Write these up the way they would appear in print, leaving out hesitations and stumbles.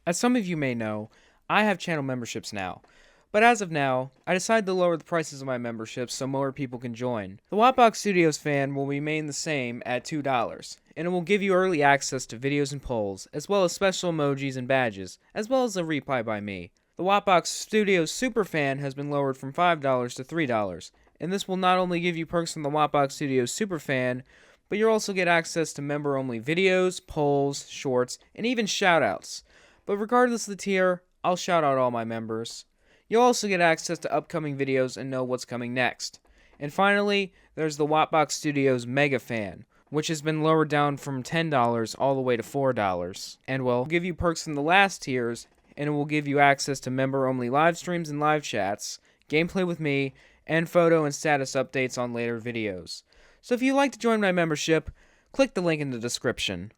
As some of you may know, I have channel memberships now. But as of now, I decided to lower the prices of my memberships so more people can join. The Wattbox Studios fan will remain the same at $2, and it will give you early access to videos and polls, as well as special emojis and badges, as well as a reply by me. The Wattbox Studios Superfan has been lowered from $5 to $3, and this will not only give you perks from the Wattbox Studios Superfan, but you'll also get access to member-only videos, polls, shorts, and even shoutouts. But regardless of the tier, I'll shout out all my members. You'll also get access to upcoming videos and know what's coming next. And finally, there's the Wattbox Studios Mega Fan, which has been lowered down from $10 all the way to $4, and will give you perks from the last tiers, and it will give you access to member-only live streams and live chats, gameplay with me, and photo and status updates on later videos. So if you'd like to join my membership, click the link in the description.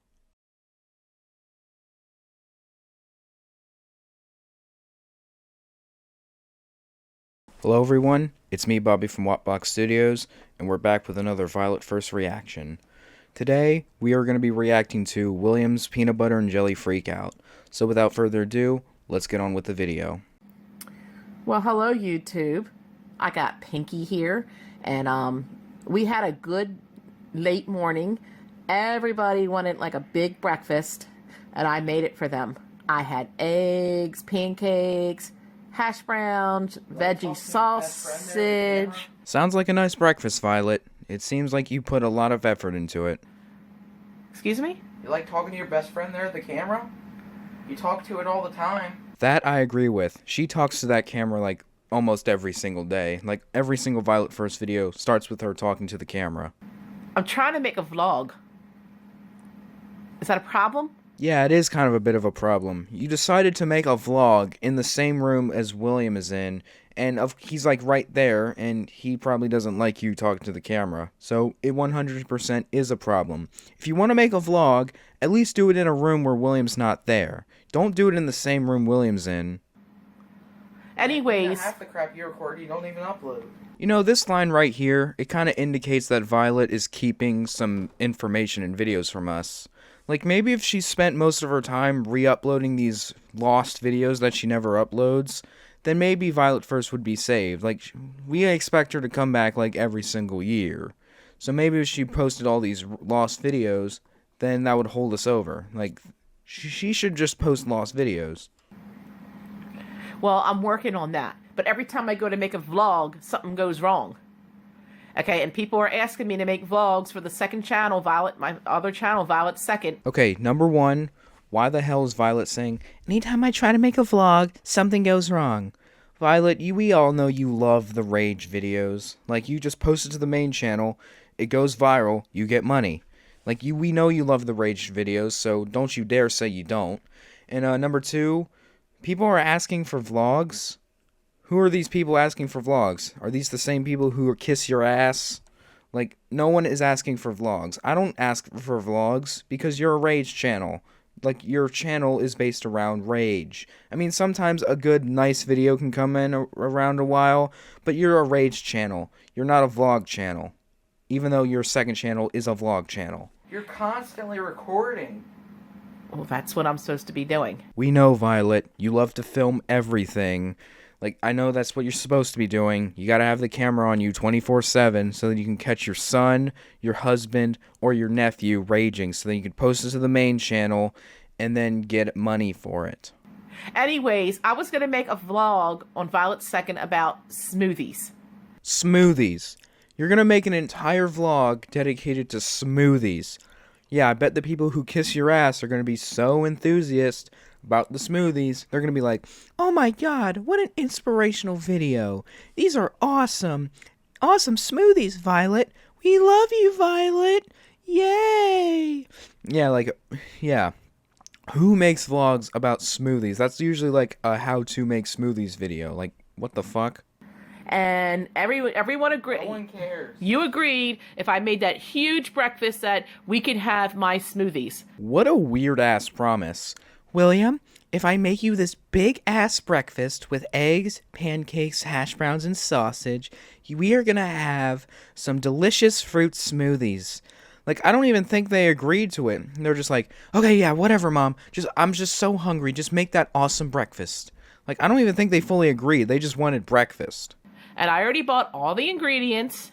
Hello everyone, it's me Bobby from Wattbox Studios, and we're back with another Violet First reaction. Today, we are going to be reacting to William's Peanut Butter and Jelly Freakout. So without further ado, let's get on with the video. Well, hello YouTube. I got Pinky here, and we had a good late morning. Everybody wanted like a big breakfast, and I made it for them. I had eggs, pancakes, hash browns, veggie sausage. Sounds like a nice breakfast, Violet. It seems like you put a lot of effort into it. Excuse me? You like talking to your best friend there at the camera? You talk to it all the time. That I agree with. She talks to that camera like almost every single day. Like every single Violet First video starts with her talking to the camera. I'm trying to make a vlog. Is that a problem? Yeah, it is kind of a bit of a problem. You decided to make a vlog in the same room as William is in, and he's like right there, and he probably doesn't like you talking to the camera. So it 100% is a problem. If you want to make a vlog, at least do it in a room where William's not there. Don't do it in the same room William's in. Anyways. Half the crap you record, you don't even upload. You know, this line right here, it kind of indicates that Violet is keeping some information and videos from us. Like, maybe if she spent most of her time re-uploading these lost videos that she never uploads, then maybe Violet First would be saved. Like, we expect her to come back, like, every single year. So maybe if she posted all these lost videos, then that would hold us over. Like, she should just post lost videos. Well, I'm working on that. But every time I go to make a vlog, something goes wrong. Okay, and people are asking me to make vlogs for the second channel, Violet, my other channel, Violet Second. Okay, number one, why the hell is Violet saying, anytime I try to make a vlog, something goes wrong? Violet, we all know you love the rage videos. Like, you just post it to the main channel, it goes viral, you get money. Like, we know you love the rage videos, so don't you dare say you don't. And number two, people are asking for vlogs. Who are these people asking for vlogs? Are these the same people who kiss your ass? Like, no one is asking for vlogs. I don't ask for vlogs because you're a rage channel. Like, your channel is based around rage. I mean, sometimes a good, nice video can come in around a while, but you're a rage channel. You're not a vlog channel. Even though your second channel is a vlog channel. You're constantly recording. Well, that's what I'm supposed to be doing. We know, Violet. You love to film everything. Like, I know that's what you're supposed to be doing. You gotta have the camera on you 24/7 so that you can catch your son, your husband, or your nephew raging so that you can post it to the main channel and then get money for it. Anyways, I was going to make a vlog on Violet Second about smoothies. Smoothies. You're gonna make an entire vlog dedicated to smoothies. Yeah, I bet the people who kiss your ass are gonna be so enthusiastic about the smoothies. They're gonna be like, oh my god, what an inspirational video. These are awesome. Awesome smoothies, Violet. We love you, Violet. Yay. Yeah. Who makes vlogs about smoothies? That's usually like a how to make smoothies video. Like, what the fuck? And everyone agreed. No one cares. You agreed if I made that huge breakfast that we could have my smoothies. What a weird-ass promise. William, if I make you this big-ass breakfast with eggs, pancakes, hash browns, and sausage, we are gonna have some delicious fruit smoothies. Like, I don't even think they agreed to it. They're just like, okay, yeah, whatever, Mom. I'm just so hungry. Just make that awesome breakfast. Like, I don't even think they fully agreed. They just wanted breakfast. And I already bought all the ingredients.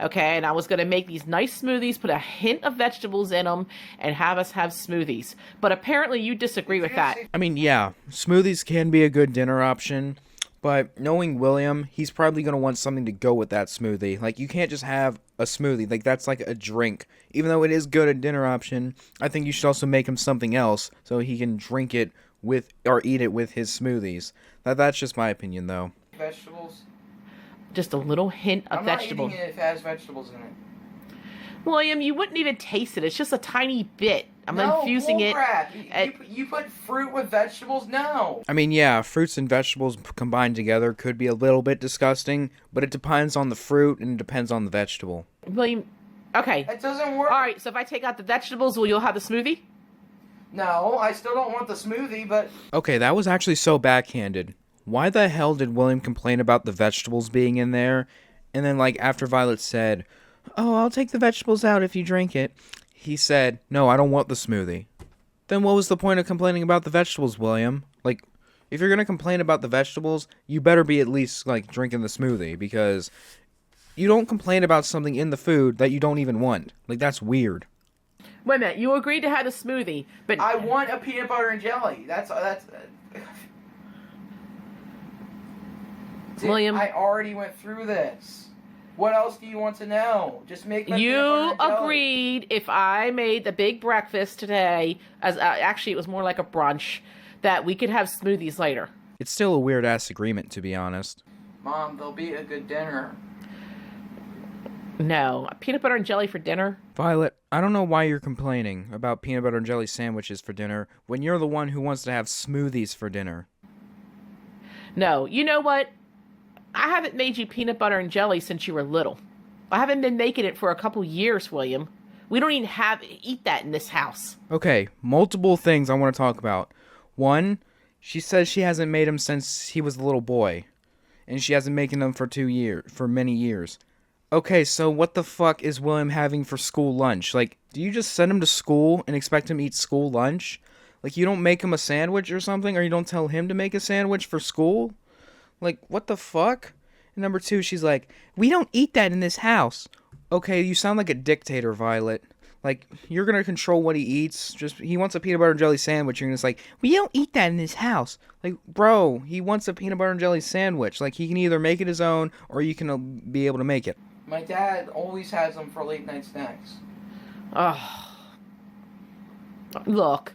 Okay, and I was going to make these nice smoothies, put a hint of vegetables in them, and have us have smoothies. But apparently you disagree with that. I mean, yeah, smoothies can be a good dinner option, but knowing William, he's probably going to want something to go with that smoothie. Like, you can't just have a smoothie. Like, that's like a drink. Even though it is good a dinner option, I think you should also make him something else so he can drink it with, or eat it with his smoothies. That's just my opinion, though. Vegetables? Just a little hint of vegetable. I'm not eating it if it has vegetables in it. William, you wouldn't even taste it. It's just a tiny bit. I'm infusing it. You put fruit with vegetables? No. I mean, yeah, fruits and vegetables combined together could be a little bit disgusting, but it depends on the fruit and it depends on the vegetable. William, okay. It doesn't work. All right, so if I take out the vegetables, will you have the smoothie? No, I still don't want the smoothie, but... Okay, that was actually so backhanded. Why the hell did William complain about the vegetables being in there? And then, like, after Violet said, oh, I'll take the vegetables out if you drink it, he said, no, I don't want the smoothie. Then what was the point of complaining about the vegetables, William? Like, if you're going to complain about the vegetables, you better be at least, like, drinking the smoothie, because you don't complain about something in the food that you don't even want. Like, that's weird. Wait a minute, you agreed to have the smoothie, but... I want a peanut butter and jelly. William, I already went through this. What else do you want to know? Just make my you peanut butter and jelly. agreed if I made the big breakfast today, as actually it was more like a brunch, that we could have smoothies later. It's still a weird-ass agreement, to be honest. Mom, there'll be a good dinner. No, peanut butter and jelly for dinner? Violet, I don't know why you're complaining about peanut butter and jelly sandwiches for dinner when you're the one who wants to have smoothies for dinner. No, you know what? I haven't made you peanut butter and jelly since you were little. I haven't been making it for a couple years, William. We don't even eat that in this house. Okay, multiple things I want to talk about. One, she says she hasn't made them since he was a little boy. And she hasn't making them for many years. Okay, so what the fuck is William having for school lunch? Like, do you just send him to school and expect him to eat school lunch? Like, you don't make him a sandwich or something? Or you don't tell him to make a sandwich for school? Like, what the fuck? And number two, she's like, we don't eat that in this house. Okay, you sound like a dictator, Violet. Like, you're gonna control what he eats. He wants a peanut butter and jelly sandwich. You're just like, we don't eat that in this house. Like, bro, he wants a peanut butter and jelly sandwich. Like, he can either make it his own, or you can be able to make it. My dad always has them for late night snacks. Oh. Look,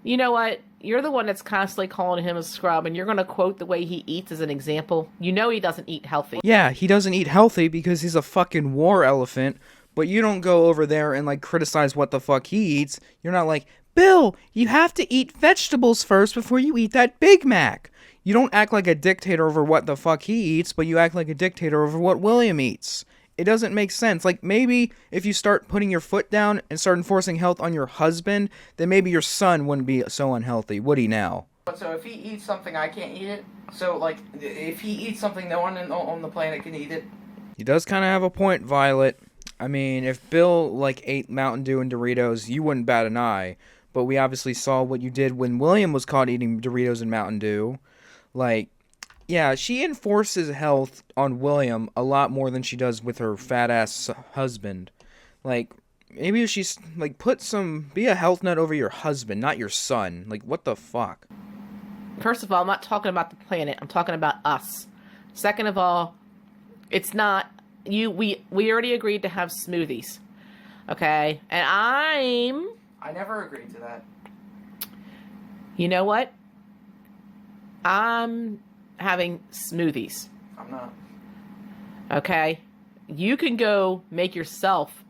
you know what? You're the one that's constantly calling him a scrub, and you're going to quote the way he eats as an example. You know he doesn't eat healthy. Yeah, he doesn't eat healthy because he's a fucking war elephant, but you don't go over there and, like, criticize what the fuck he eats. You're not like, Bill, you have to eat vegetables first before you eat that Big Mac. You don't act like a dictator over what the fuck he eats, but you act like a dictator over what William eats. It doesn't make sense. Like, maybe if you start putting your foot down and start enforcing health on your husband, then maybe your son wouldn't be so unhealthy, would he now? So if he eats something, I can't eat it? So, like, if he eats something, no one on the planet can eat it? He does kind of have a point, Violet. I mean, if Bill, like, ate Mountain Dew and Doritos, you wouldn't bat an eye. But we obviously saw what you did when William was caught eating Doritos and Mountain Dew. Like, yeah, she enforces health on William a lot more than she does with her fat-ass husband. Like, maybe she's, like, be a health nut over your husband, not your son. Like, what the fuck? First of all, I'm not talking about the planet. I'm talking about us. Second of all, it's not... We already agreed to have smoothies. Okay? And I never agreed to that. You know what? I'm having smoothies. I'm not. Okay? You can go make yourself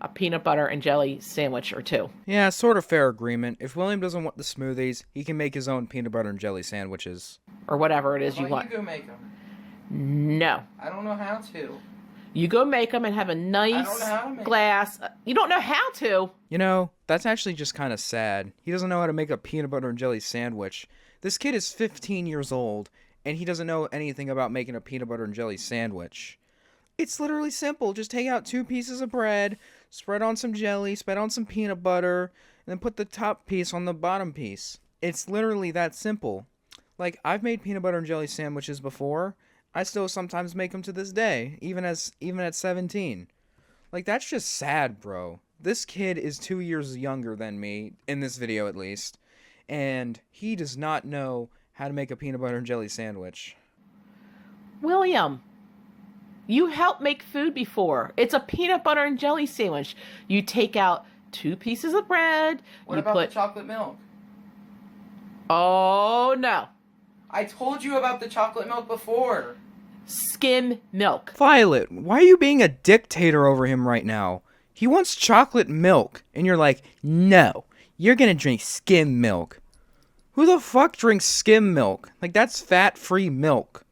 a peanut butter and jelly sandwich or two. Yeah, sort of fair agreement. If William doesn't want the smoothies, he can make his own peanut butter and jelly sandwiches. Or whatever it is you want. You go make them. No. I don't know how to. You go make them and have a nice glass. You don't know how to. You know, that's actually just kind of sad. He doesn't know how to make a peanut butter and jelly sandwich. This kid is 15 years old, and he doesn't know anything about making a peanut butter and jelly sandwich. It's literally simple. Just take out 2 pieces of bread, spread on some jelly, spread on some peanut butter, and then put the top piece on the bottom piece. It's literally that simple. Like, I've made peanut butter and jelly sandwiches before. I still sometimes make them to this day, even at 17. Like, that's just sad, bro. This kid is 2 years younger than me, in this video at least, and he does not know how to make a peanut butter and jelly sandwich. William, you helped make food before. It's a peanut butter and jelly sandwich. You take out 2 pieces of bread. What about the chocolate milk? Oh, no. I told you about the chocolate milk before. Skim milk. Violet, why are you being a dictator over him right now? He wants chocolate milk, and you're like, no, you're gonna drink skim milk. Who the fuck drinks skim milk? Like, that's fat-free milk.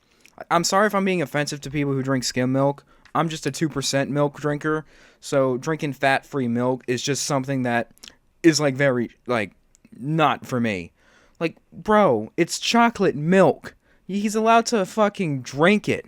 I'm sorry if I'm being offensive to people who drink skim milk. I'm just a 2% milk drinker, so drinking fat-free milk is just something that is, like, very, like, not for me. Like, bro, it's chocolate milk. He's allowed to fucking drink it.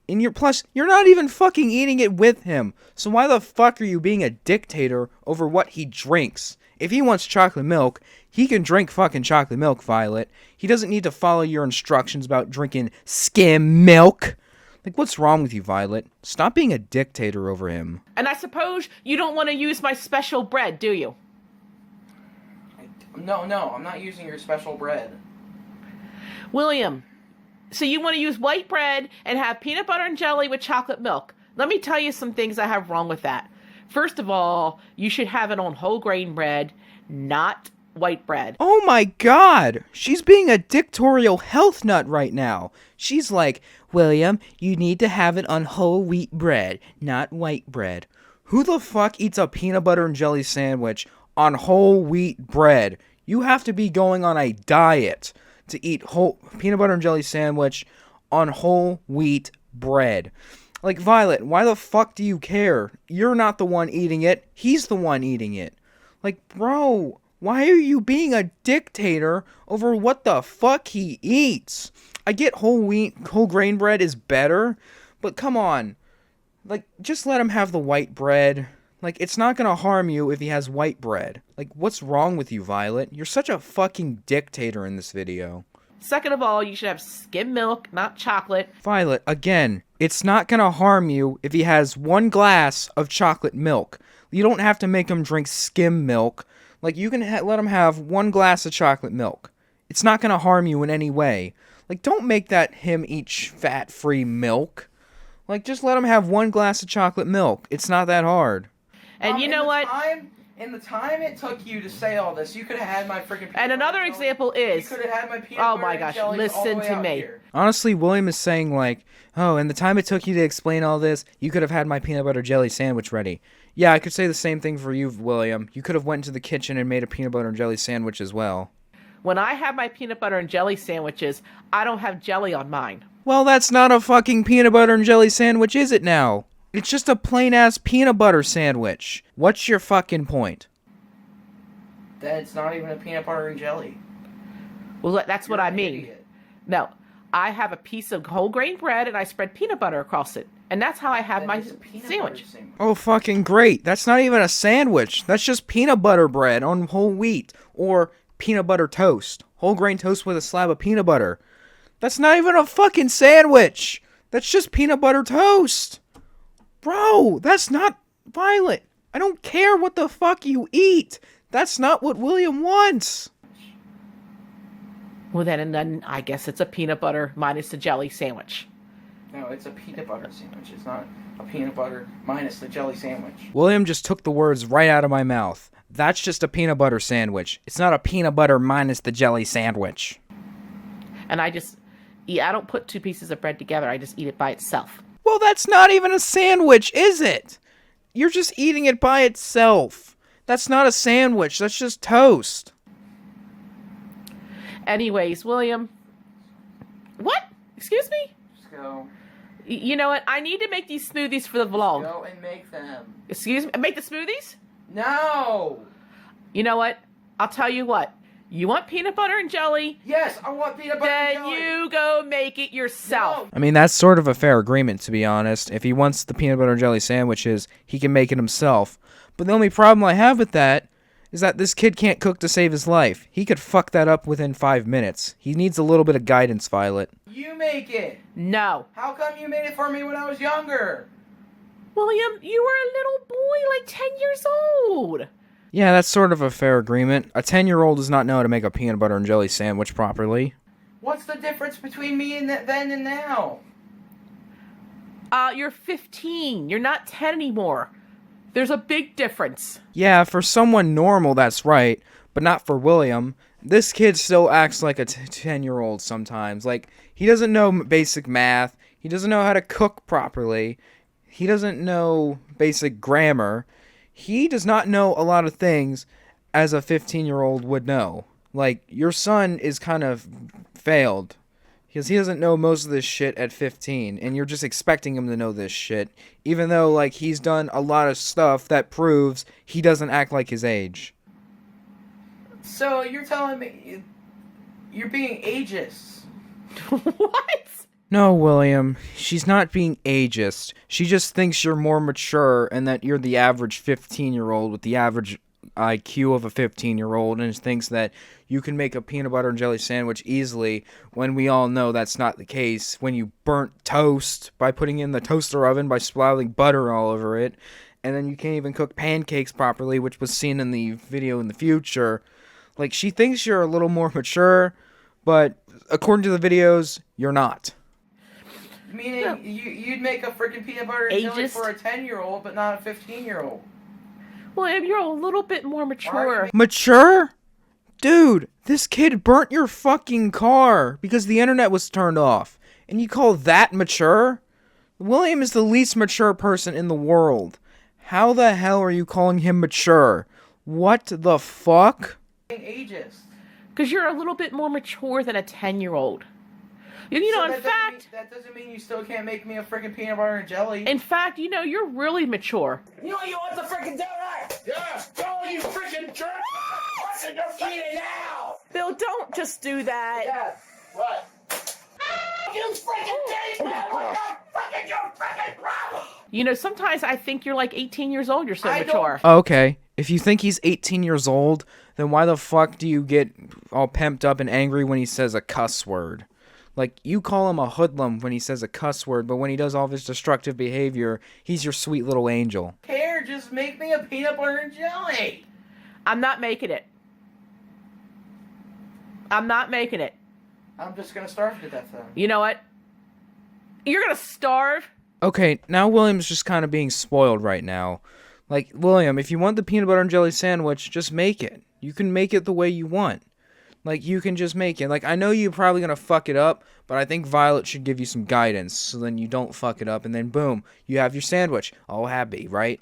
And you're not even fucking eating it with him. So why the fuck are you being a dictator over what he drinks? If he wants chocolate milk, he can drink fucking chocolate milk, Violet. He doesn't need to follow your instructions about drinking skim milk. Like, what's wrong with you, Violet? Stop being a dictator over him. And I suppose you don't want to use my special bread, do you? No, I'm not using your special bread. William, so you want to use white bread and have peanut butter and jelly with chocolate milk. Let me tell you some things I have wrong with that. First of all, you should have it on whole grain bread, not white bread. Oh my god! She's being a dictatorial health nut right now. She's like, William, you need to have it on whole wheat bread, not white bread. Who the fuck eats a peanut butter and jelly sandwich on whole wheat bread? You have to be going on a diet to eat whole peanut butter and jelly sandwich on whole wheat bread. Like, Violet, why the fuck do you care? You're not the one eating it. He's the one eating it. Like, bro, why are you being a dictator over what the fuck he eats? I get whole grain bread is better, but come on. Like, just let him have the white bread. Like, it's not gonna harm you if he has white bread. Like, what's wrong with you, Violet? You're such a fucking dictator in this video. Second of all, you should have skim milk, not chocolate. Violet, again, it's not gonna harm you if he has 1 glass of chocolate milk. You don't have to make him drink skim milk. Like, you can let him have 1 glass of chocolate milk. It's not gonna harm you in any way. Like, don't make that him eat fat-free milk. Like, just let him have 1 glass of chocolate milk. It's not that hard. And you know what? In the time it took you to say all this, you could have had my freaking. And another example is. You could have had my peanut oh butter my and gosh! jellies all the Listen way to out me. here. Honestly, William is saying, like, oh, and the time it took you to explain all this, you could have had my peanut butter jelly sandwich ready. Yeah, I could say the same thing for you, William. You could have went into the kitchen and made a peanut butter and jelly sandwich as well. When I have my peanut butter and jelly sandwiches, I don't have jelly on mine. Well, that's not a fucking peanut butter and jelly sandwich, is it now? It's just a plain-ass peanut butter sandwich. What's your fucking point? That it's not even a peanut butter and jelly. Well, that's what You're I an mean. idiot. No, I have a piece of whole grain bread and I spread peanut butter across it. And that's how I have That my is a peanut sandwich. butter sandwich. Oh, fucking great. That's not even a sandwich. That's just peanut butter bread on whole wheat. Or peanut butter toast. Whole grain toast with a slab of peanut butter. That's not even a fucking sandwich. That's just peanut butter toast. Bro, that's not Violet. I don't care what the fuck you eat. That's not what William wants. Well, then I guess it's a peanut butter minus the jelly sandwich. No, it's a peanut butter sandwich. It's not a peanut butter minus the jelly sandwich. William just took the words right out of my mouth. That's just a peanut butter sandwich. It's not a peanut butter minus the jelly sandwich. And I don't put 2 pieces of bread together. I just eat it by itself. Well, that's not even a sandwich, is it? You're just eating it by itself. That's not a sandwich. That's just toast. Anyways, William. What? Excuse me? Just go. You know what? I need to make these smoothies for the vlog. Go and make them. Excuse me? Make the smoothies? No! You know what? I'll tell you what. You want peanut butter and jelly? Yes, I want peanut butter and Then jelly. you go make it yourself. No. I mean, that's sort of a fair agreement, to be honest. If he wants the peanut butter and jelly sandwiches, he can make it himself. But the only problem I have with that is that this kid can't cook to save his life. He could fuck that up within 5 minutes. He needs a little bit of guidance, Violet. You make it. No. How come you made it for me when I was younger? William, you were a little boy, like 10 years old. Yeah, that's sort of a fair agreement. A 10-year-old does not know how to make a peanut butter and jelly sandwich properly. What's the difference between me and then and now? You're 15. You're not 10 anymore. There's a big difference. Yeah, for someone normal, that's right, but not for William. This kid still acts like a 10-year-old sometimes. Like, he doesn't know basic math. He doesn't know how to cook properly. He doesn't know basic grammar. He does not know a lot of things as a 15-year-old would know. Like, your son is kind of failed. Because he doesn't know most of this shit at 15, and you're just expecting him to know this shit, even though, like, he's done a lot of stuff that proves he doesn't act like his age. So you're telling me you're being ageist? What? No, William, she's not being ageist. She just thinks you're more mature and that you're the average 15-year-old with the average IQ of a 15-year-old, and thinks that you can make a peanut butter and jelly sandwich easily, when we all know that's not the case. When you burnt toast by putting it in the toaster oven by splatting butter all over it, and then you can't even cook pancakes properly, which was seen in the video in the future. Like, she thinks you're a little more mature, but according to the videos, you're not. Meaning No. you'd make a freaking peanut butter and jelly Ageist? for a 10-year-old, but not a 15-year-old. William, you're a little bit more mature. Mature? Dude, this kid burnt your fucking car because the internet was turned off. And you call that mature? William is the least mature person in the world. How the hell are you calling him mature? What the fuck? Being ageist. Because you're a little bit more mature than a 10-year-old. You know, So in fact, that doesn't mean you still can't make me a freaking peanut butter and jelly. you're really mature. You know you want the freaking donut? Yeah, go you freaking jerk! Listen, you're eat it now! Bill, don't just do that. Yeah, what? You freaking date man! What the freaking your freaking problem? You know, sometimes I think you're like 18 years old. You're so I don't- mature. Okay, if you think he's 18 years old, then why the fuck do you get all pent up and angry when he says a cuss word? Like, you call him a hoodlum when he says a cuss word, but when he does all of his destructive behavior, he's your sweet little angel. Care, just make me a peanut butter and jelly. I'm not making it. I'm not making it. I'm just gonna starve to death then. You know what? You're gonna starve. Okay, now William's just kind of being spoiled right now. Like, William, if you want the peanut butter and jelly sandwich, just make it. You can make it the way you want. Like, you can just make it. Like, I know you're probably going to fuck it up, but I think Violet should give you some guidance so then you don't fuck it up, and then boom, you have your sandwich. All happy, right?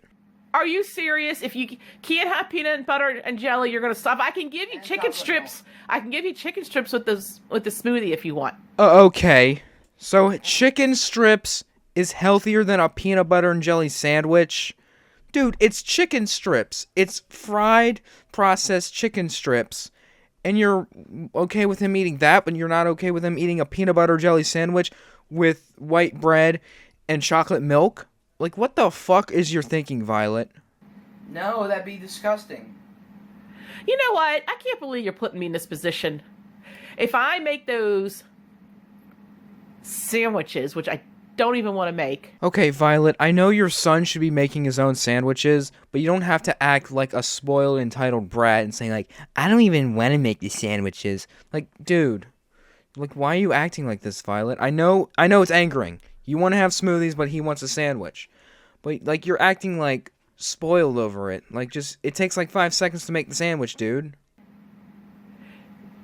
Are you serious? If you can't have peanut butter and jelly, you're gonna stop. I can give you And chicken chocolate strips. I can give you chicken strips with the smoothie if you want. Okay. So, chicken strips is healthier than a peanut butter and jelly sandwich? Dude, it's chicken strips. It's fried, processed chicken strips. And you're okay with him eating that, but you're not okay with him eating a peanut butter jelly sandwich with white bread and chocolate milk? Like, what the fuck is your thinking, Violet? No, that'd be disgusting. You know what? I can't believe you're putting me in this position. If I make those sandwiches, which I don't even want to make. Okay, Violet, I know your son should be making his own sandwiches, but you don't have to act like a spoiled, entitled brat and say, like, I don't even want to make the sandwiches. Like, dude, like, why are you acting like this, Violet? I know it's angering. You want to have smoothies, but he wants a sandwich. But, like, you're acting, like, spoiled over it. Like, just, it takes, like, 5 seconds to make the sandwich, dude.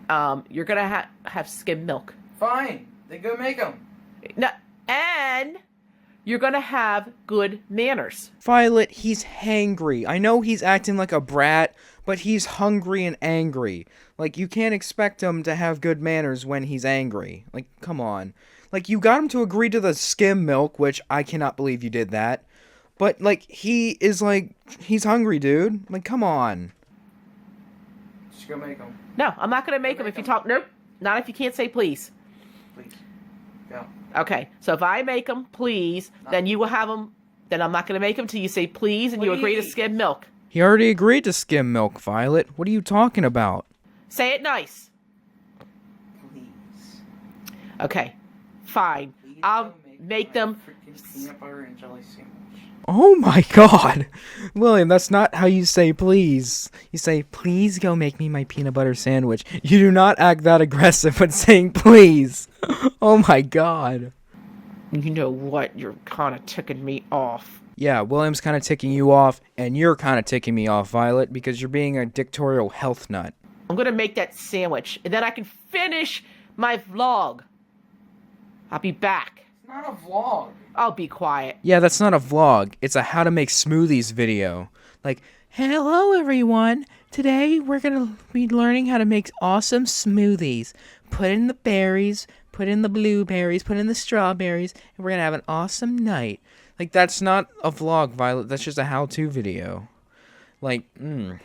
You're gonna have skim milk. Fine, then go make them. No, and you're gonna have good manners. Violet, he's hangry. I know he's acting like a brat, but he's hungry and angry. Like, you can't expect him to have good manners when he's angry. Like, come on. Like, you got him to agree to the skim milk, which I cannot believe you did that. But, like, he's hungry, dude. Like, come on. Just go make them. No, I'm not going to make them if you talk. Nope. Not if you can't say please. Please. Go. Okay. So if I make them, please, then you will have them. Then I'm not going to make them till you say please and you agree to skim milk. He already agreed to skim milk, Violet. What are you talking about? Say it nice. Please. Okay. Fine. Please I'll don't make my them. freaking peanut butter and jelly sandwich. Oh my god! William, that's not how you say please. You say, please go make me my peanut butter sandwich. You do not act that aggressive when saying please. Oh my god. You know what? You're kind of ticking me off. Yeah, William's kind of ticking you off, and you're kind of ticking me off, Violet, because you're being a dictatorial health nut. I'm going to make that sandwich, and then I can finish my vlog. I'll be back. It's not a vlog. I'll be quiet. Yeah, that's not a vlog. It's a how to make smoothies video. Like, hello everyone. Today we're going to be learning how to make awesome smoothies. Put in the berries, put in the blueberries, put in the strawberries, and we're going to have an awesome night. Like, that's not a vlog, Violet. That's just a how-to video. Like, And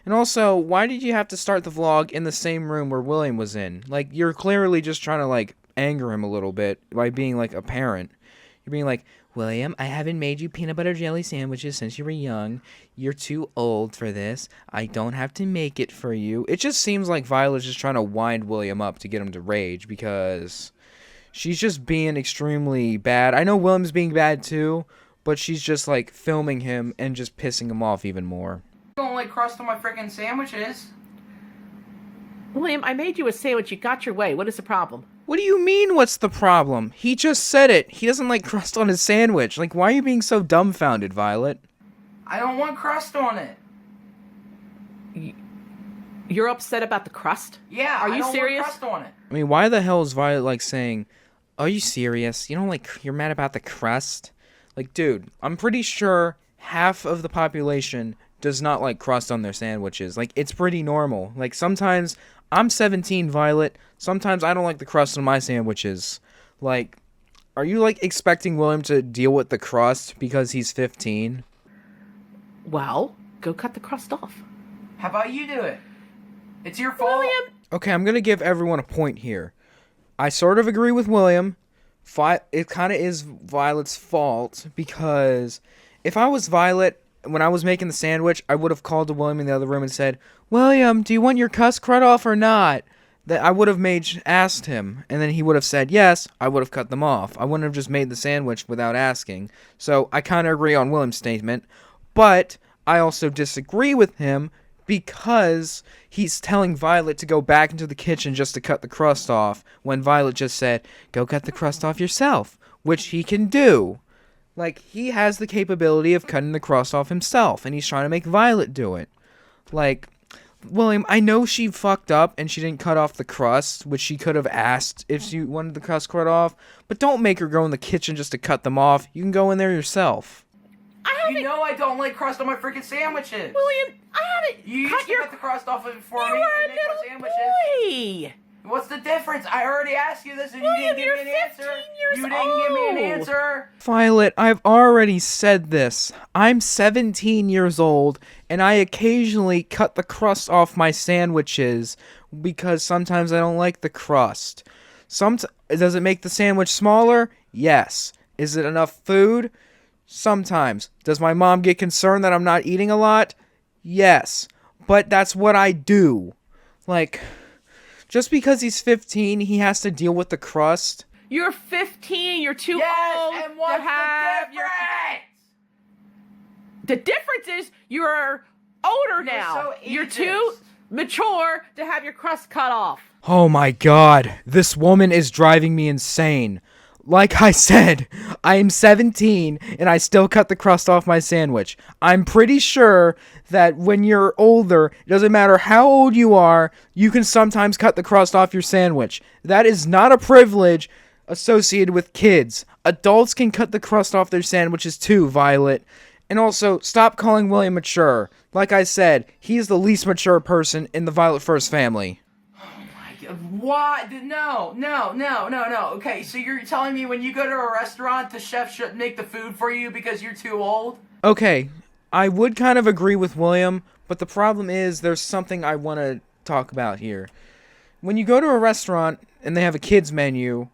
also, why did you have to start the vlog in the same room where William was in? Like, you're clearly just trying to, like, anger him a little bit by being, like, a parent. You're being like, William, I haven't made you peanut butter jelly sandwiches since you were young. You're too old for this. I don't have to make it for you. It just seems like Violet's just trying to wind William up to get him to rage because she's just being extremely bad. I know William's being bad too, but she's just like filming him and just pissing him off even more. I don't like crust on my freaking sandwiches. William, I made you a sandwich. You got your way. What is the problem? What do you mean, what's the problem? He just said it. He doesn't like crust on his sandwich. Like, why are you being so dumbfounded, Violet? I don't want crust on it. You're upset about the crust? Yeah, Are you serious? Want crust on it. I mean, why the hell is Violet, like, saying, are you serious? You don't like, you're mad about the crust? Like, dude, I'm pretty sure half of the population does not like crust on their sandwiches. Like, it's pretty normal. Like, sometimes, I'm 17, Violet. Sometimes I don't like the crust on my sandwiches. Like, are you, like, expecting William to deal with the crust because he's 15? Well, go cut the crust off. How about you do it? It's your fault. William! Okay, I'm gonna give everyone a point here. I sort of agree with William. It kind of is Violet's fault because if I was Violet, when I was making the sandwich, I would have called to William in the other room and said, William, do you want your crust cut off or not? That I would have asked him, and then he would have said yes. I would have cut them off. I wouldn't have just made the sandwich without asking. So I kind of agree on William's statement, but I also disagree with him because he's telling Violet to go back into the kitchen just to cut the crust off when Violet just said, go cut the crust off yourself, which he can do. Like, he has the capability of cutting the crust off himself, and he's trying to make Violet do it. Like, William, I know she fucked up and she didn't cut off the crust, which she could have asked if she wanted the crust cut off, but don't make her go in the kitchen just to cut them off. You can go in there yourself. You know I don't like crust on my freaking sandwiches. William, I haven't You used to cut the crust off of it for You me were and a make my little sandwiches. boy. What's the difference? I already asked you this and William, you didn't give me you're an 15 answer. years You didn't give me an old. answer. Violet, I've already said this. I'm 17 years old, and I occasionally cut the crust off my sandwiches because sometimes I don't like the crust. Does it make the sandwich smaller? Yes. Is it enough food? Sometimes. Does my mom get concerned that I'm not eating a lot? Yes. But that's what I do. Like, just because he's 15, he has to deal with the crust. You're 15. You're too Yes, old and what's to have the your. difference? The difference is you're older now. so You're ageist. too mature to have your crust cut off. Oh my god, this woman is driving me insane. Like I said, I am 17 and I still cut the crust off my sandwich. I'm pretty sure that when you're older, it doesn't matter how old you are, you can sometimes cut the crust off your sandwich. That is not a privilege associated with kids. Adults can cut the crust off their sandwiches too, Violet. And also, stop calling William mature. Like I said, he is the least mature person in the Violet First family. Why? No. Okay, so you're telling me when you go to a restaurant, the chef shouldn't make the food for you because you're too old? Okay, I would kind of agree with William, but the problem is there's something I want to talk about here. When you go to a restaurant and they have a kids menu,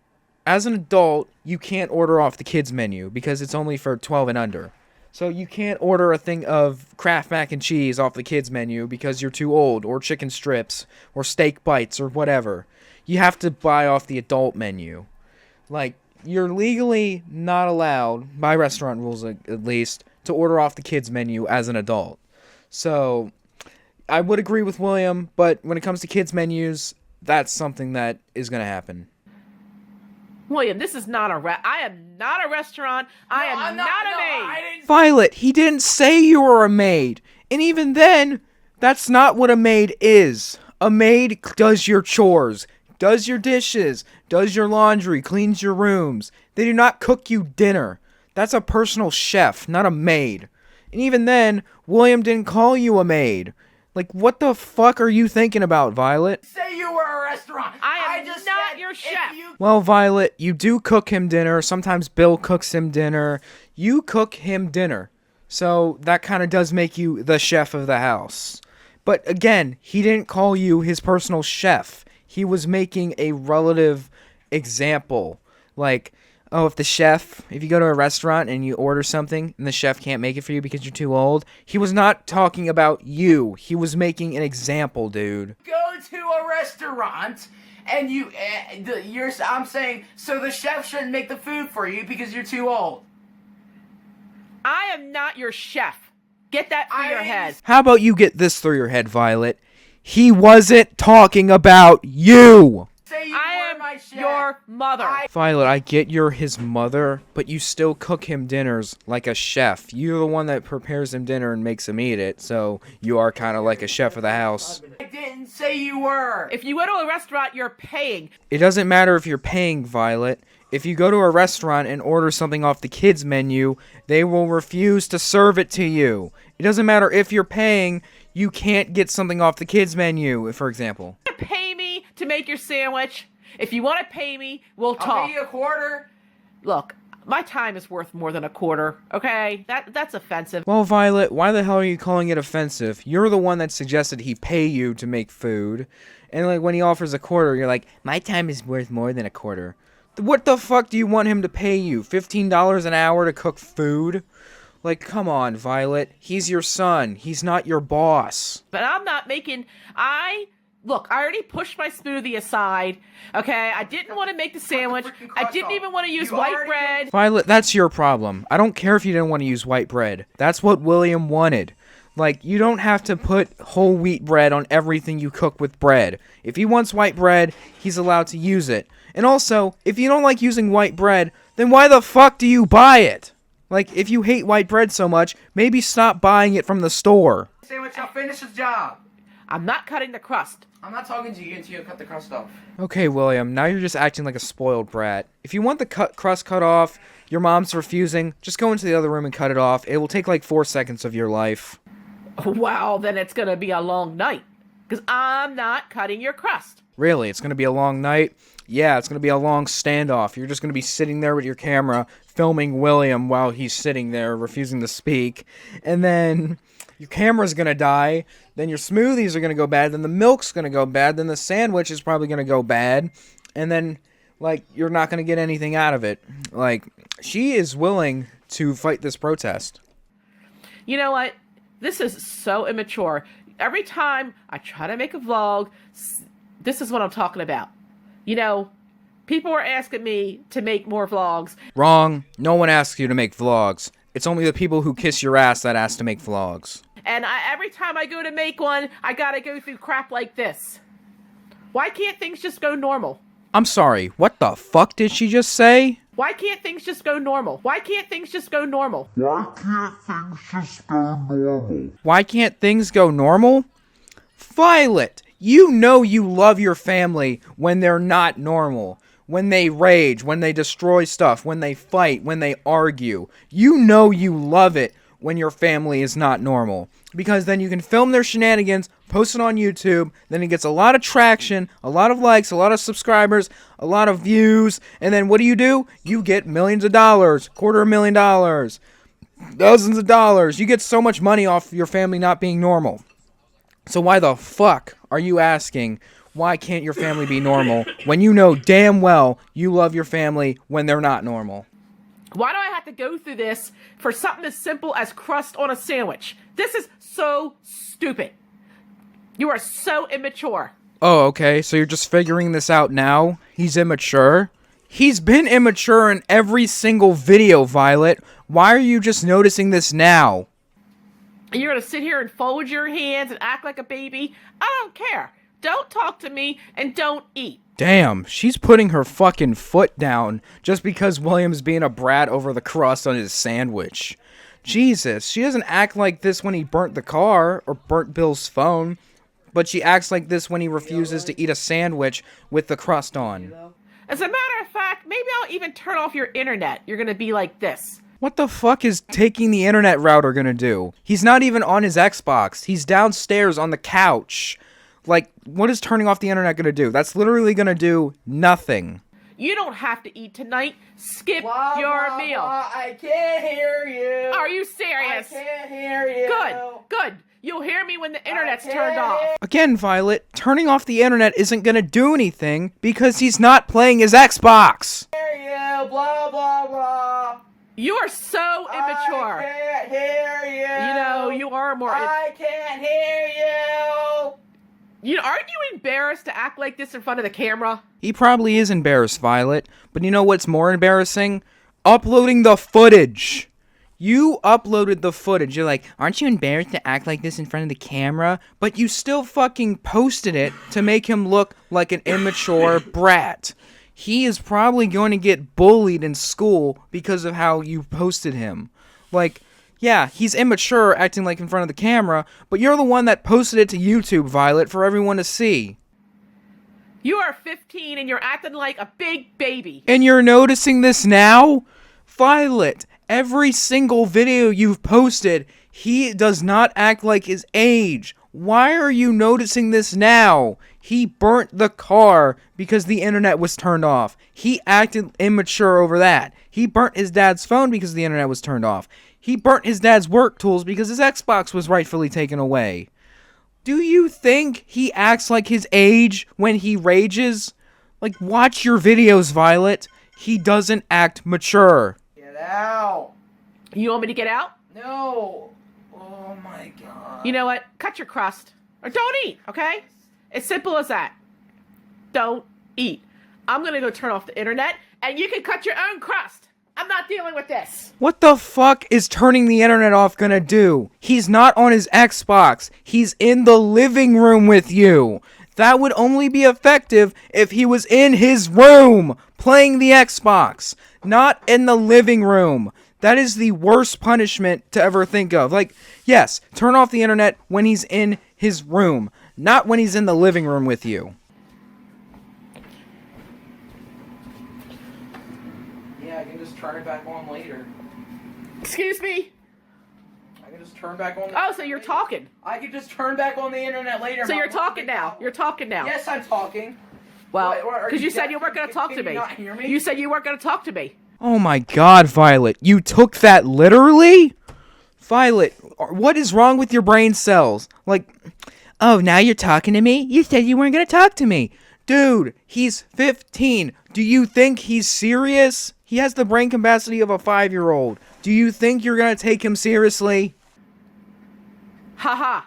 as an adult, you can't order off the kids menu because it's only for 12 and under. So you can't order a thing of Kraft mac and cheese off the kids menu because you're too old, or chicken strips, or steak bites, or whatever. You have to buy off the adult menu. Like, you're legally not allowed, by restaurant rules at least, to order off the kids menu as an adult. So, I would agree with William, but when it comes to kids menus, that's something that is going to happen. William, this is not I am not a restaurant. I am not a maid. Violet, he didn't say you were a maid. And even then, that's not what a maid is. A maid does your chores, does your dishes, does your laundry, cleans your rooms. They do not cook you dinner. That's a personal chef, not a maid. And even then, William didn't call you a maid. Like, what the fuck are you thinking about, Violet? Say you were a restaurant. I am not your chef. Well, Violet, you do cook him dinner. Sometimes Bill cooks him dinner. You cook him dinner. So that kind of does make you the chef of the house. But again, he didn't call you his personal chef. He was making a relative example. Like, oh, if you go to a restaurant and you order something and the chef can't make it for you because you're too old, he was not talking about you. He was making an example, dude. Go to a restaurant and I'm saying, so the chef shouldn't make the food for you because you're too old. I am not your chef. Get that through your head. How about you get this through your head, Violet? He wasn't talking about you. I am your mother. Violet, I get you're his mother, but you still cook him dinners like a chef. You're the one that prepares him dinner and makes him eat it, so you are kind of like a chef of the house. I didn't say you were. If you go to a restaurant, you're paying. It doesn't matter if you're paying, Violet. If you go to a restaurant and order something off the kids' menu, they will refuse to serve it to you. It doesn't matter if you're paying, you can't get something off the kids' menu, for example. Pay me to make your sandwich. If you want to pay me, we'll talk. I'll pay you a quarter. Look, my time is worth more than a quarter, okay? That's offensive. Well, Violet, why the hell are you calling it offensive? You're the one that suggested he pay you to make food. And like when he offers a quarter, you're like, my time is worth more than a quarter. What the fuck do you want him to pay you? $15 an hour to cook food? Like, come on, Violet. He's your son. He's not your boss. But I'm not making... Look, I already pushed my smoothie aside, okay? I didn't want to make the sandwich. I didn't even want to use white bread. Violet, that's your problem. I don't care if you didn't want to use white bread. That's what William wanted. Like, you don't have to put whole wheat bread on everything you cook with bread. If he wants white bread, he's allowed to use it. And also, if you don't like using white bread, then why the fuck do you buy it? Like, if you hate white bread so much, maybe stop buying it from the store. Sandwich, I'll finish his job. I'm not cutting the crust. I'm not talking to you until you cut the crust off. Okay, William, now you're just acting like a spoiled brat. If you want the crust cut off, your mom's refusing, just go into the other room and cut it off. It will take like 4 seconds of your life. Well, then it's gonna be a long night. Because I'm not cutting your crust. Really? It's gonna be a long night? Yeah, it's gonna be a long standoff. You're just gonna be sitting there with your camera, filming William while he's sitting there, refusing to speak. And then your camera's gonna die, then your smoothies are gonna go bad, then the milk's gonna go bad, then the sandwich is probably gonna go bad, and then, like, you're not gonna get anything out of it. Like, she is willing to fight this protest. You know what? This is so immature. Every time I try to make a vlog, this is what I'm talking about. You know, people are asking me to make more vlogs. Wrong. No one asks you to make vlogs. It's only the people who kiss your ass that ask to make vlogs. And every time I go to make one, I gotta go through crap like this. Why can't things just go normal? I'm sorry, what the fuck did she just say? Why can't things just go normal? Why can't things just go normal? Why can't things go normal? Why can't things go normal? Violet, you know you love your family when they're not normal. When they rage, when they destroy stuff, when they fight, when they argue. You know you love it when your family is not normal. Because then you can film their shenanigans, post it on YouTube, then it gets a lot of traction, a lot of likes, a lot of subscribers, a lot of views, and then what do? You get millions of dollars, $250,000, $1,000s of dollars. You get so much money off your family not being normal. So why the fuck are you asking, why can't your family be normal when you know damn well you love your family when they're not normal? Why do I have to go through this for something as simple as crust on a sandwich? This is so stupid. You are so immature. Oh, okay, so you're just figuring this out now? He's immature? He's been immature in every single video, Violet. Why are you just noticing this now? You're going to sit here and fold your hands and act like a baby? I don't care. Don't talk to me and don't eat. Damn, she's putting her fucking foot down just because William's being a brat over the crust on his sandwich. Jesus, she doesn't act like this when he burnt the car or burnt Bill's phone, but she acts like this when he refuses to eat a sandwich with the crust on. As a matter of fact, maybe I'll even turn off your internet. You're going to be like this. What the fuck is taking the internet router gonna do? He's not even on his Xbox. He's downstairs on the couch. Like, what is turning off the internet gonna do? That's literally gonna do nothing. You don't have to eat tonight. Skip Blah, your blah, meal. blah. I can't hear you. Are you serious? I can't hear you. Good. You'll hear me when the internet's turned off. Again, Violet, turning off the internet isn't gonna do anything because he's not playing his Xbox. Hear you. Blah blah blah. You are so immature. I can't hear you. You know, you are more... I can't hear you. Aren't you embarrassed to act like this in front of the camera? He probably is embarrassed, Violet, but you know what's more embarrassing? Uploading the footage. You uploaded the footage. You're like, aren't you embarrassed to act like this in front of the camera? But you still fucking posted it to make him look like an immature brat. He is probably going to get bullied in school because of how you posted him. Like, yeah, he's immature acting like in front of the camera, but you're the one that posted it to YouTube, Violet, for everyone to see. You are 15 and you're acting like a big baby. And you're noticing this now? Violet, every single video you've posted, he does not act like his age. Why are you noticing this now? He burnt the car because the internet was turned off. He acted immature over that. He burnt his dad's phone because the internet was turned off. He burnt his dad's work tools because his Xbox was rightfully taken away. Do you think he acts like his age when he rages? Like, watch your videos, Violet. He doesn't act mature. Get out. You want me to get out? No. Oh my god. You know what? Cut your crust. Or don't eat, okay? As simple as that. Don't eat. I'm going to go turn off the internet, and you can cut your own crust. I'm not dealing with this. What the fuck is turning the internet off gonna do? He's not on his Xbox. He's in the living room with you. That would only be effective if he was in his room playing the Xbox, not in the living room. That is the worst punishment to ever think of. Like, yes, turn off the internet when he's in his room, not when he's in the living room with you. Yeah, I can just turn it back on later. Excuse me? I can just turn back on. Oh, so you're talking. I can just turn back on the internet later. So Mom. you're talking now. You're talking now. Yes, I'm talking. Well, What, are because you you said deaf? you weren't going to talk to Can me. you not hear me? You said you weren't going to talk to me. Oh my god, Violet, you took that literally? Violet, what is wrong with your brain cells? Like, oh, now you're talking to me? You said you weren't going to talk to me. Dude, he's 15. Do you think he's serious? He has the brain capacity of a 5-year-old. Do you think you're going to take him seriously? Haha.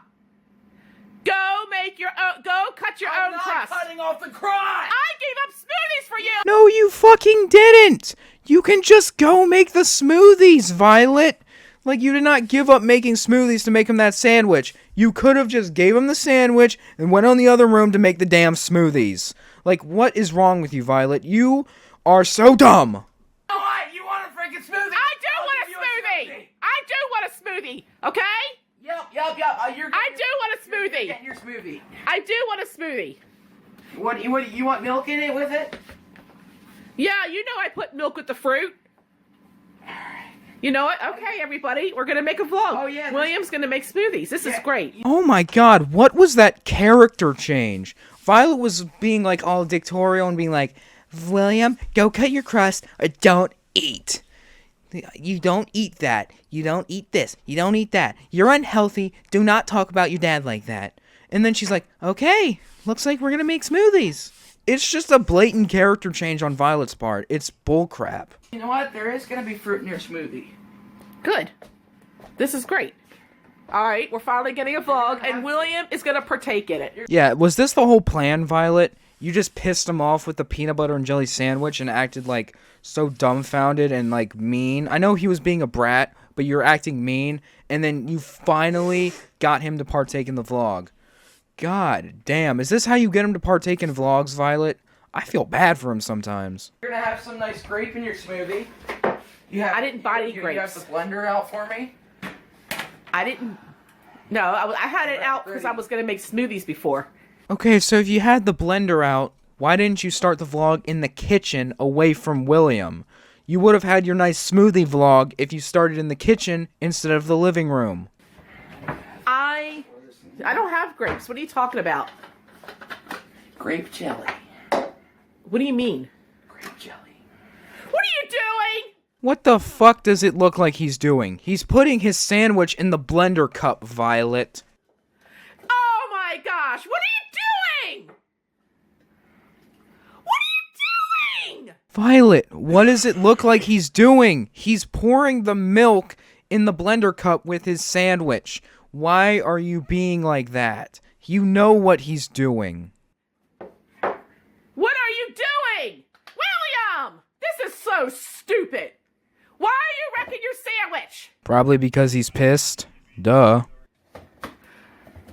Go make your own. Go cut your I'm own not crust. cutting off the crust. I gave up smoothies for you. No, you fucking didn't. You can just go make the smoothies, Violet. Like, you did not give up making smoothies to make him that sandwich. You could have just gave him the sandwich and went on the other room to make the damn smoothies. Like, what is wrong with you, Violet? You are so dumb. What? You want a freaking smoothie? I do I'll want a give you smoothie. I do want a smoothie. Okay? Yep. You're I do want a You're smoothie. getting your smoothie. I do want a smoothie. What? You want milk in it with it? Yeah, you know I put milk with the fruit. You know what? Okay, everybody, we're gonna make a vlog. Oh, yeah, William's gonna make smoothies. This is Yeah. great. Oh my god, what was that character change? Violet was being like all dictatorial and being like, William, go cut your crust or don't eat. You don't eat that. You don't eat this. You don't eat that. You're unhealthy. Do not talk about your dad like that. And then she's like, okay, looks like we're going to make smoothies. It's just a blatant character change on Violet's part. It's bullcrap. You know what? There is going to be fruit in your smoothie. Good. This is great. All right, we're finally getting a vlog, and William is going to partake in it. Yeah, was this the whole plan, Violet? You just pissed him off with the peanut butter and jelly sandwich and acted like so dumbfounded and like mean. I know he was being a brat, but you're acting mean, and then you finally got him to partake in the vlog. God damn, is this how you get him to partake in vlogs, Violet? I feel bad for him sometimes. You're going to have some nice grape in your smoothie. I didn't buy any grapes. You have the blender out for me? I didn't. No, I had it out because I was going to make smoothies before. Okay, so if you had the blender out, why didn't you start the vlog in the kitchen away from William? You would have had your nice smoothie vlog if you started in the kitchen instead of the living room. I don't have grapes. What are you talking about? Grape jelly. What do you mean? Grape jelly. What are you doing? What the fuck does it look like he's doing? He's putting his sandwich in the blender cup, Violet. Oh my gosh, what are you doing? What are you doing? Violet, what does it look like he's doing? He's pouring the milk in the blender cup with his sandwich. Why are you being like that? You know what he's doing. What are you doing? William! This is so stupid. Why are you wrecking your sandwich? Probably because he's pissed. Duh.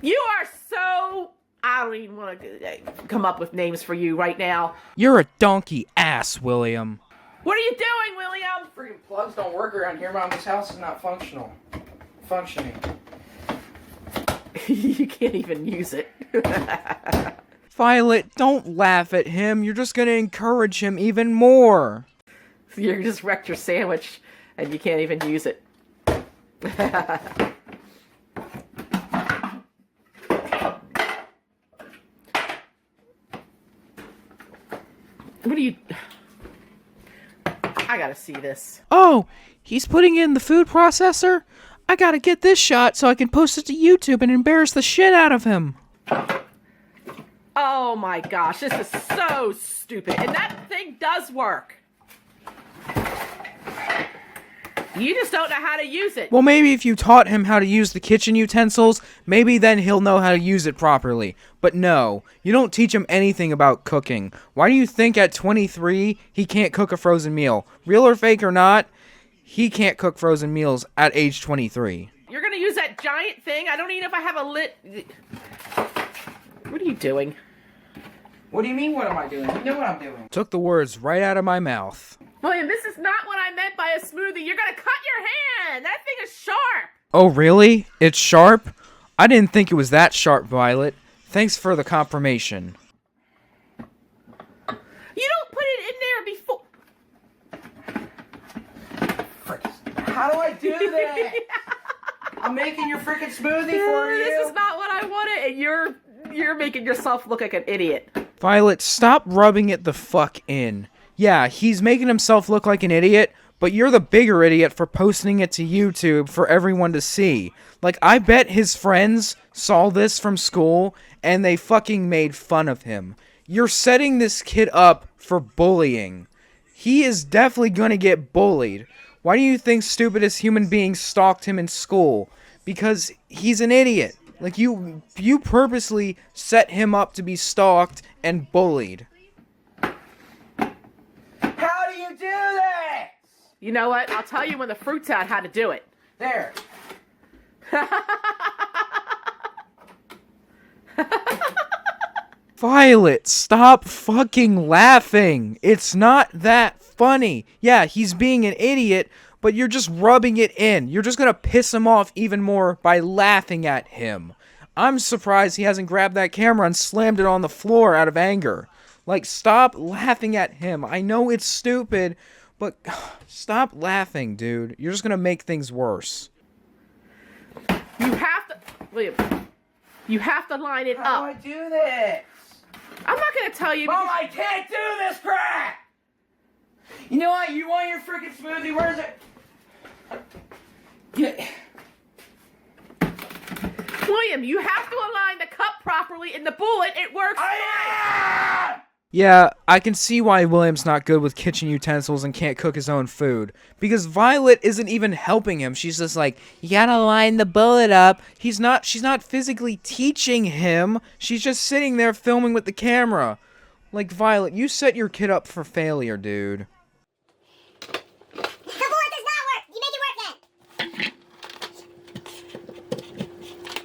You are so... I don't even want to come up with names for you right now. You're a donkey ass, William. What are you doing, William? Freaking plugs don't work around here. Mama's house is not functioning. You can't even use it. Violet, don't laugh at him. You're just gonna encourage him even more. You just wrecked your sandwich and you can't even use it. What are you... I gotta see this. Oh, he's putting in the food processor? I gotta get this shot so I can post it to YouTube and embarrass the shit out of him. Oh my gosh, this is so stupid. And that thing does work. You just don't know how to use it. Well, maybe if you taught him how to use the kitchen utensils, maybe then he'll know how to use it properly. But no, you don't teach him anything about cooking. Why do you think at 23 he can't cook a frozen meal? Real or fake or not, he can't cook frozen meals at age 23. You're gonna use that giant thing? I don't even know if I have a lit... What are you doing? What do you mean, what am I doing? You know what I'm doing. Took the words right out of my mouth. William, this is not what I meant by a smoothie. You're gonna cut your hand! That thing is sharp! Oh, really? It's sharp? I didn't think it was that sharp, Violet. Thanks for the confirmation. You don't put it in there before... How do I do that? I'm making your freaking smoothie for you. This is not what I wanted, and you're making yourself look like an idiot. Violet, stop rubbing it the fuck in. Yeah, he's making himself look like an idiot, but you're the bigger idiot for posting it to YouTube for everyone to see. Like, I bet his friends saw this from school, and they fucking made fun of him. You're setting this kid up for bullying. He is definitely gonna get bullied. Why do you think stupidest human beings stalked him in school? Because he's an idiot. Like, you purposely set him up to be stalked and bullied. How do you do this? You know what? I'll tell you when the fruit's out how to do it. There. Violet, stop fucking laughing. It's not that funny. Yeah, he's being an idiot, but you're just rubbing it in. You're just gonna piss him off even more by laughing at him. I'm surprised he hasn't grabbed that camera and slammed it on the floor out of anger. Like, stop laughing at him. I know it's stupid, but stop laughing, dude. You're just gonna make things worse. You have to... William, you have to line it How up. do I do this? I'm not going to tell you... Mom, I can't do this crap! You know what? You want your freaking smoothie? Where is it? Yeah. William, you have to align the cup properly in the bullet, it works. Yeah, I can see why William's not good with kitchen utensils and can't cook his own food. Because Violet isn't even helping him. She's just like, you gotta line the bullet up. She's not physically teaching him. She's just sitting there filming with the camera. Like, Violet, you set your kid up for failure, dude. The bullet does not work. You make it work then.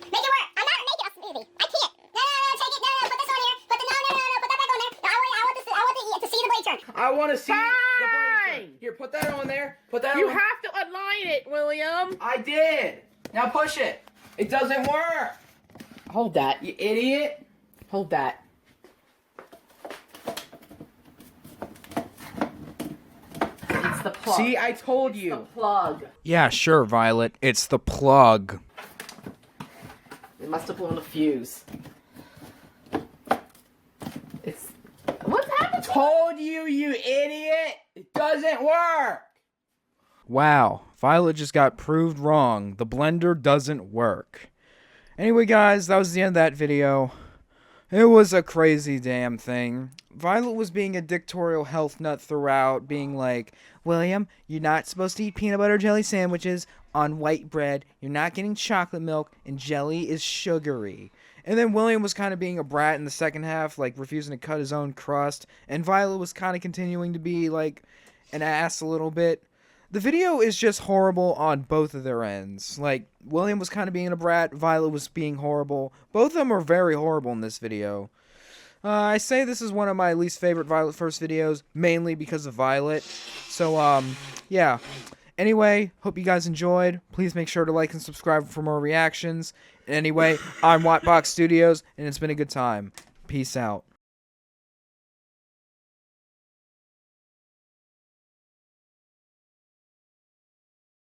Make it work. I'm not making a smoothie. I can't. No, take it. No, put this on here. Put the no, put that back on there. No, I want to see the blade turn. I want to see the blade Fine. turn. Here, put that on there. Put that You on. have to align it, William. I did. Now push it. It doesn't work. Hold that. You idiot. Hold that. It's the plug. See, I told The you. plug. Yeah, sure, Violet. It's the plug. It must have blown a fuse. It's... What's happened? Told you, you idiot. It doesn't work. Wow, Violet just got proved wrong. The blender doesn't work. Anyway, guys, that was the end of that video. It was a crazy damn thing. Violet was being a dictatorial health nut throughout, being like, William, you're not supposed to eat peanut butter jelly sandwiches on white bread. You're not getting chocolate milk, and jelly is sugary. And then William was kind of being a brat in the second half, like refusing to cut his own crust. And Violet was kind of continuing to be like an ass a little bit. The video is just horrible on both of their ends. Like, William was kind of being a brat, Violet was being horrible. Both of them are very horrible in this video. I say this is one of my least favorite Violet First videos, mainly because of Violet. So, yeah. Anyway, hope you guys enjoyed. Please make sure to like and subscribe for more reactions. Anyway, I'm Wattbox Studios, and it's been a good time. Peace out.